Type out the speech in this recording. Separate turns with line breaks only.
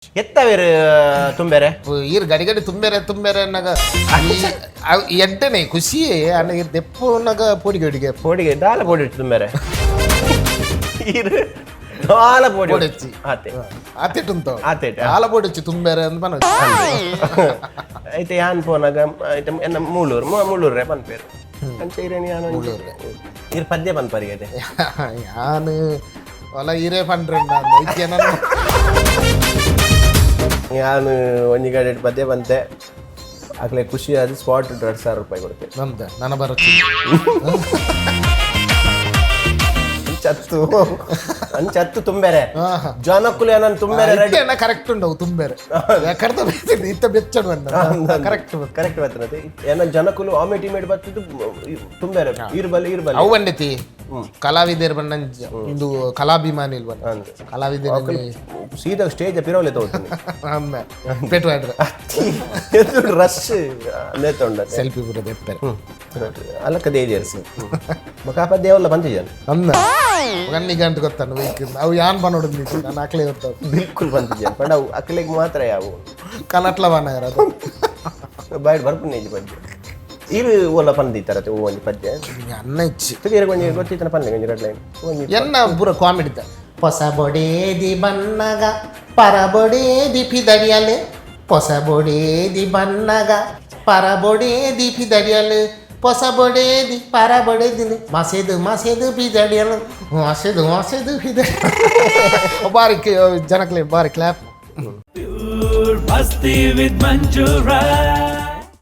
ಎತ್ತವೇರು ತುಂಬೆರೆ
ಈರ್ ಗಡಿ ತುಂಬೆರೆ ಅನ್ನಗ ಎಡ್ಡನೆ ಖುಷಿ ಅನ್ನಗ ದೆಪ್ಪು ಅನ್ನಗ
ಪೋಡಿಗೆ ದಾಲ ಪೋಡಿ ತುಂಬೆರೆ ಈರು ದಾಲ ಪೋಡಿ
ಪೋಡಿಚ್ಚಿ ಆತೆಟುಂತ ದಾಲ ಪೋಡಿಚ್ಚಿ ತುಂಬೆರೆ ಅಂತ ಬನ
ಐತೆ ಯಾನ್ ಪೋನಾಗ ಐತೆ ಎನ್ನ ಮುಳ್ಳೂರೇ ಪನ್ಪೇರು ಅಂಚೆ ಇರೇನಿ ಯಾನು ಈರ್ ಪದ್ಯ ಪನ್ಪರಿಗೆ
ಯಾನು ಹೊಲ ಈರೇ ಪನ್ರೆಂಡ ಐತೆ
ನಾನು ಒಂಜಿ ಗಡೆ ಪದ್ಯ ಬಂತೆ ಆಗ್ಲೇ ಖುಷಿ ಆದ ಸ್ಪಾಟ್ 2,000 ರೂಪಾಯಿ ಕೊಡ್ತೇನೆ
ನಮ್ದು ನನ್ನ ಬರುತ್ತೆ
ಚತ್ತು ತುಂಬೆರೆ ಜನಕ್ಕುಲು ಏನನ್ ತುಂಬೆರೆ ರೆಡಿ
ಕರೆಕ್ಟ್ ಉಂಟವು ತುಂಬೆರೆ ಯಾಕರ್ತ ಬೇತಿದ್ದು ಇತ್ತ ಬೆಚ್ಚಡು ಅಂತ ಕರೆಕ್ಟ್
ಬರ್ತದೆ ಏನ ಜನಕ್ಕುಲು ಆಮಿಟಿಮೇಟ್ ಬರ್ತಿದ್ದು ತುಂಬೆರೆ ಇರ್ಬಲ್ಲಿ
ಅವು ಬಂದೈತಿ ಕಲಾವಿದರು ಬಣ್ಣ ಇದು ಕಲಾಭಿಮಾನಿ ಇಲ್ವ ಕಲಾವಿದರು
ಸೀದಾ ಸ್ಟೇಜ್ ಪಿರೋಲೆ ತಗೋತೀನಿ
ಪೇಟು ಆಡ್ರೆ
ರಶ್ ನೇತೊಂಡ
ಸೆಲ್ಫಿ ಬಿಡೋದು ಎಪ್ಪರೆ
ಅಲ್ಲಕ್ಕದೇ ಜರ್ಸಿ ಮಕಾಪ ದೇವಲ್ಲ ಬಂದಿದ್ದಾನೆ
ಅಂದ ಗಣ್ಣಿಗೆ ಅಂತ ಗೊತ್ತಾನು ವೈಕಿಂದ ಅವು ಯಾನ್ ಬನ್ನೋಡು ನಾನು ಅಕ್ಲೆ ಗೊತ್ತಾವ
ಬಿಲ್ಕುಲ್ ಬಂದಿದ್ದಾನೆ ಬಟ್ ಅವು ಅಕ್ಲೆಗೆ ಮಾತ್ರ ಯಾವು
ಕನಟ್ಲ ಬನ್ನಾಗರ ಅದು
ಬೈಟ್ ಬರ್ಪುಣ್ಯ ಬಗ್ಗೆ ಇವು ಒಲ್ಲ ಪಂದಿತ್ತಾರತ್ತೆ ಒಂಜಿ ಪದ್ಯ
ಅನ್ನ ಇಚ್ಚಿ
ಕೊಂಚ ಗೊತ್ತಿತ್ತನ ಪಂದೆ ಕೊಂಚ ರೆಡ್ ಲೈನ್
ಎನ್ನ ಪೂರ ಕಾಮಿಡಿ ಹೊಸ ಬೊಡೇದಿ ಬನ್ನಗ ಪರಬೊಡೇದಿ ಪಿದಡಿಯಲೆ ಹೊಸ ಬೊಡೇದಿ ಬನ್ನಗ ಪರಬೊಡೇದಿ ಪಿದಡಿಯಲೆ ಹೊಸ ಬೊಡೇದಿ ಪರಬೊಡೇದಿನಿ ಮಸೆದು ಪಿದಡಿಯಲು ಮಸೆದು ಪಿದಡಿ ಬಾರಿ ಜನಕ್ಲೆ ಬಾರಿ clap
Masthi with Manju Rai.